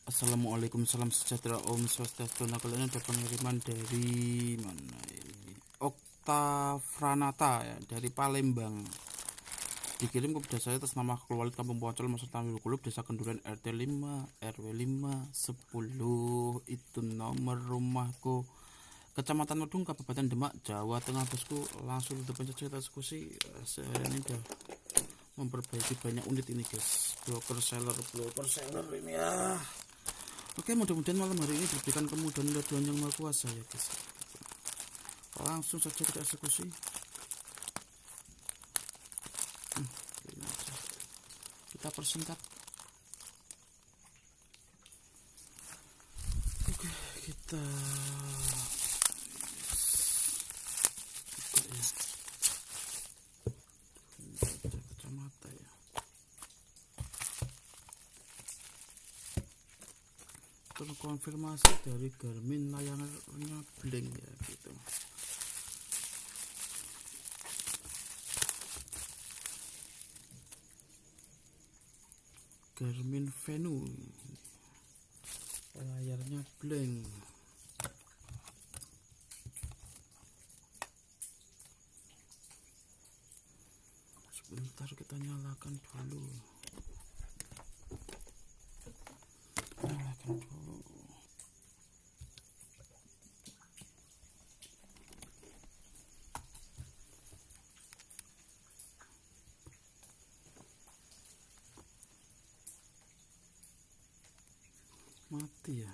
Assalamualaikum, salam sejahtera, Om Swastiastu. Nah, kalian ada pengiriman dari mana ini? Okta Franata ya, dari Palembang. Dikirim kepada saya atas nama Keluarga Kampung Poncol, Masuk Tamil Kulub, Desa Kenduren, RT 5, RW 5, 10. Itu nomor rumahku. Kecamatan Medung, Kabupaten Demak, Jawa Tengah, bosku. Langsung tutup cerita eksekusi. Saya ini udah memperbaiki banyak unit ini, guys. Blocker seller ini ya. Oke, mudah-mudahan malam hari ini diberikan kemudahan oleh Tuhan Yang Maha Kuasa ya, guys. Langsung saja kita eksekusi. Kita persingkat. Oke, kita buka ya. Kacamata ya. Terkonfirmasi dari Garmin, layarnya blank ya, gitu. Garmin Venue, layarnya blank. Sebentar, kita nyalakan dulu. Mati ya.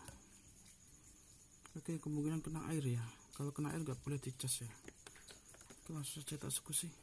Oke, kemungkinan kena air ya. Kalau kena air nggak boleh dicas ya. Oke, langsung saja kita eksekusi.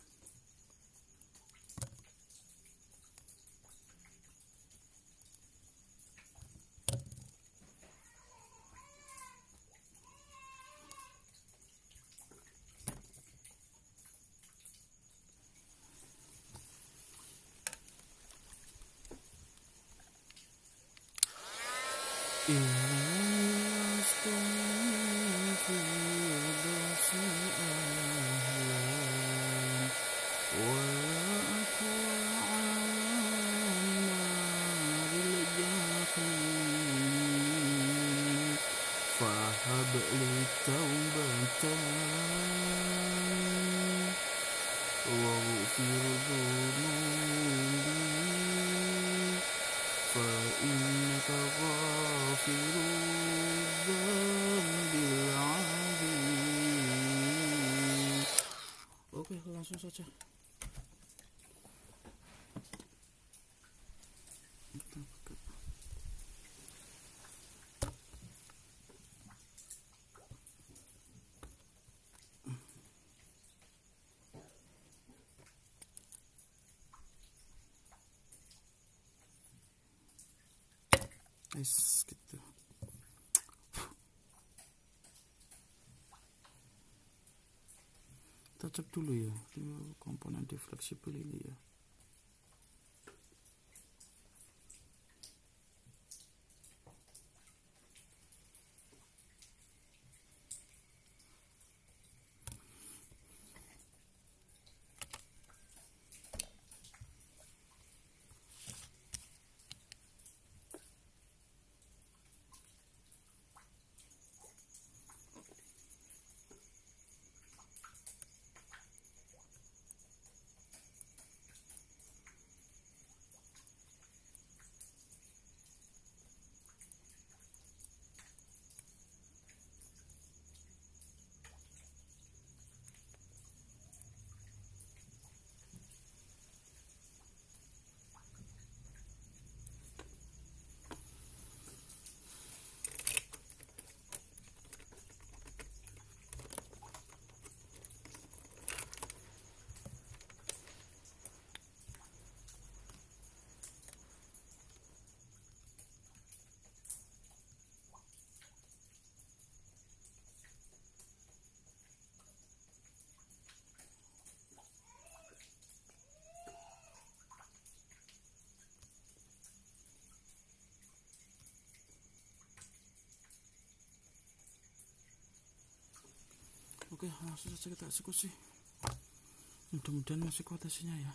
Fahab li taubatan wa ghufir dhunubi fa innaka ghafirudz dzambil adzim. Oke, langsung saja. Gitu. Kita cek dulu ya, komponen defleksibel ini ya. Oke, langsung saja kita eksekusi. Mudah-mudahan masih kuat hasilnya ya.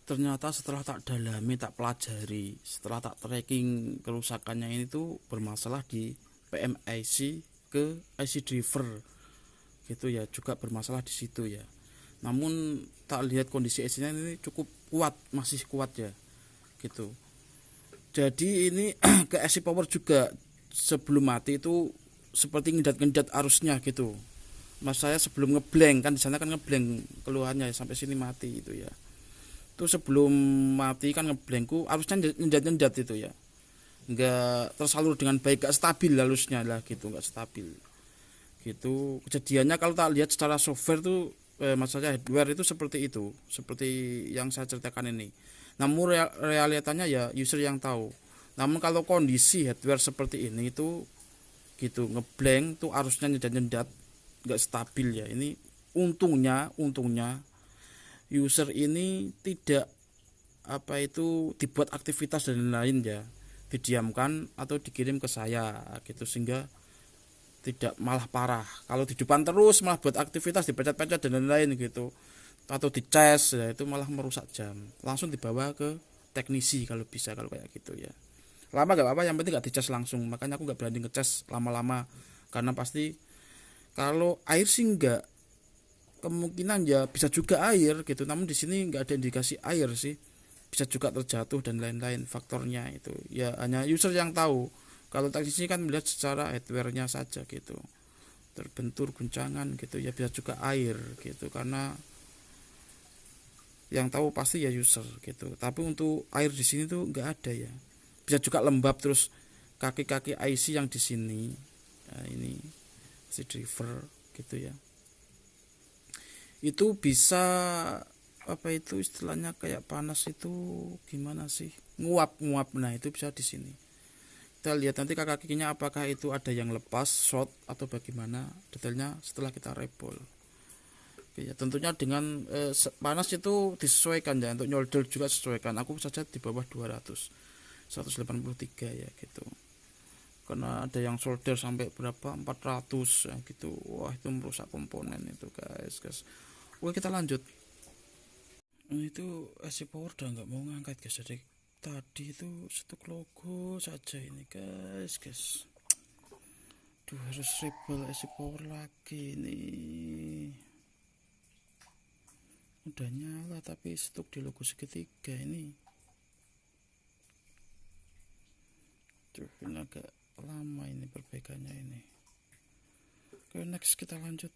ternyata setelah tak dalami, tak pelajari, setelah tak tracking kerusakannya ini tuh bermasalah di PMIC ke IC driver gitu ya, juga bermasalah di situ ya. Namun tak lihat kondisi IC-nya ini cukup kuat, masih kuat ya gitu. Jadi ini ke IC power juga sebelum mati itu seperti ngedat-ngedat arusnya gitu. Mas saya sebelum ngeblank, kan di sana kan ngeblank keluhannya ya, sampai sini mati itu ya. Itu sebelum mati kan ngeblankku arusnya nyendat-nyendat itu ya, nggak tersalur dengan baik, nggak stabil arusnya lah gitu, nggak stabil gitu kejadiannya. Kalau tak lihat secara software tuh maksudnya hardware itu seperti yang saya ceritakan ini. Namun realitanya ya user yang tahu. Namun kalau kondisi hardware seperti ini itu gitu ngeblank tuh arusnya nyendat-nyendat, nggak stabil ya. Ini untungnya user ini tidak dibuat aktivitas dan lain-lain ya, didiamkan atau dikirim ke saya gitu, sehingga tidak malah parah. Kalau di depan terus malah buat aktivitas, dipecat-pecat dan lain-lain gitu, atau dicas ya, itu malah merusak jam. Langsung dibawa ke teknisi kalau bisa, kalau kayak gitu ya. Lama gak apa-apa, yang penting gak dicas langsung. Makanya aku gak berani ngecas lama-lama, karena pasti kalau air sih enggak, kemungkinan ya bisa juga air gitu, namun di sini nggak ada indikasi air sih, bisa juga terjatuh dan lain-lain faktornya itu ya, hanya user yang tahu. Kalau teknisi kan melihat secara hardware-nya saja gitu, terbentur guncangan gitu ya, bisa juga air gitu, karena yang tahu pasti ya user gitu. Tapi untuk air di sini tuh nggak ada ya, bisa juga lembab. Terus kaki-kaki IC yang di sini, nah ini si driver gitu ya, itu bisa istilahnya kayak panas itu gimana sih, nguap. Nah itu bisa di sini. Kita lihat nanti kakinya apakah itu ada yang lepas, short atau bagaimana, detailnya setelah kita rebol. Oke, ya, tentunya dengan panas itu disesuaikan ya, untuk nyolder juga sesuaikan. Aku saja di bawah 183 ya gitu. Karena ada yang solder sampai berapa 400 ya, gitu. Wah itu merusak komponen itu guys. Oke kita lanjut. Itu IC power udah nggak mau ngangkat guys. Jadi tadi itu stuk logo saja ini guys. Duh, harus rebel IC power lagi nih. Udah nyala tapi stuk di logo segitiga ini. Duh, ini agak lama ini perbaikannya ini. Oke, next kita lanjut.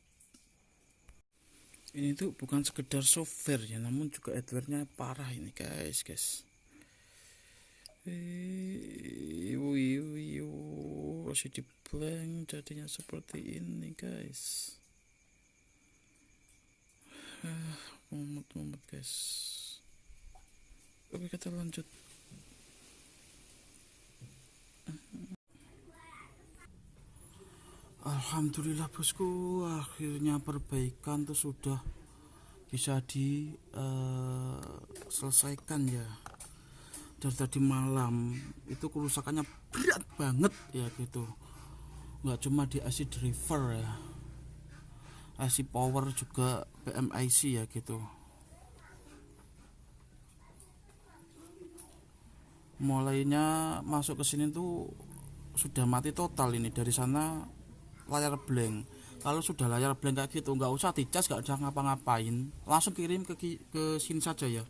Ini tuh bukan sekedar software ya, namun juga hardware-nya parah ini guys. Masih di blank jadinya seperti ini guys. Mumet guys. Oke kita lanjut. Alhamdulillah bosku, akhirnya perbaikan tuh sudah bisa diselesaikan ya. Dari tadi malam itu kerusakannya berat banget ya gitu, nggak cuma di IC driver ya, IC power juga PMIC ya gitu. Mulainya masuk ke sini tuh sudah mati total ini. Dari sana layar blank. Kalau sudah layar blank kayak gitu nggak usah dicas, nggak usah ngapa-ngapain, langsung kirim ke sini saja ya.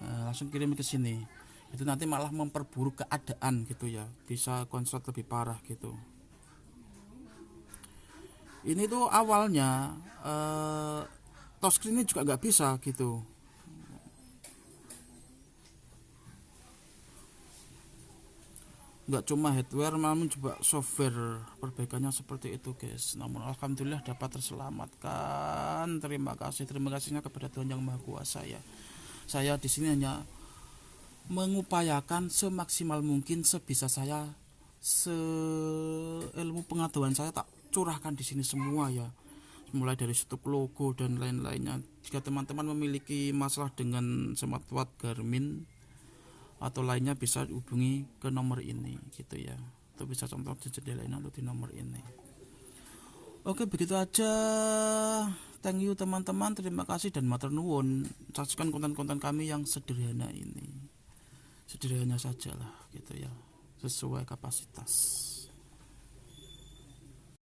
Langsung kirim ke sini, itu nanti malah memperburuk keadaan gitu ya, bisa konslet lebih parah gitu. Ini tuh awalnya touchscreen ini juga nggak bisa gitu, nggak cuma hardware namun juga software perbaikannya seperti itu guys. Namun alhamdulillah dapat terselamatkan. Terima kasihnya kepada Tuhan Yang Maha Kuasa ya. Saya di sini hanya mengupayakan semaksimal mungkin, sebisa saya, seilmu pengetahuan saya tak curahkan di sini semua ya, mulai dari stuk logo dan lain-lainnya. Jika teman-teman memiliki masalah dengan smartwatch Garmin atau lainnya, bisa hubungi ke nomor ini gitu ya, atau bisa contoh jendela lainnya untuk di nomor ini. Oke begitu aja thank you teman-teman, terima kasih dan matur nuwun. Saksikan konten-konten kami yang sederhana ini. Sederhana saja lah gitu ya, sesuai kapasitas.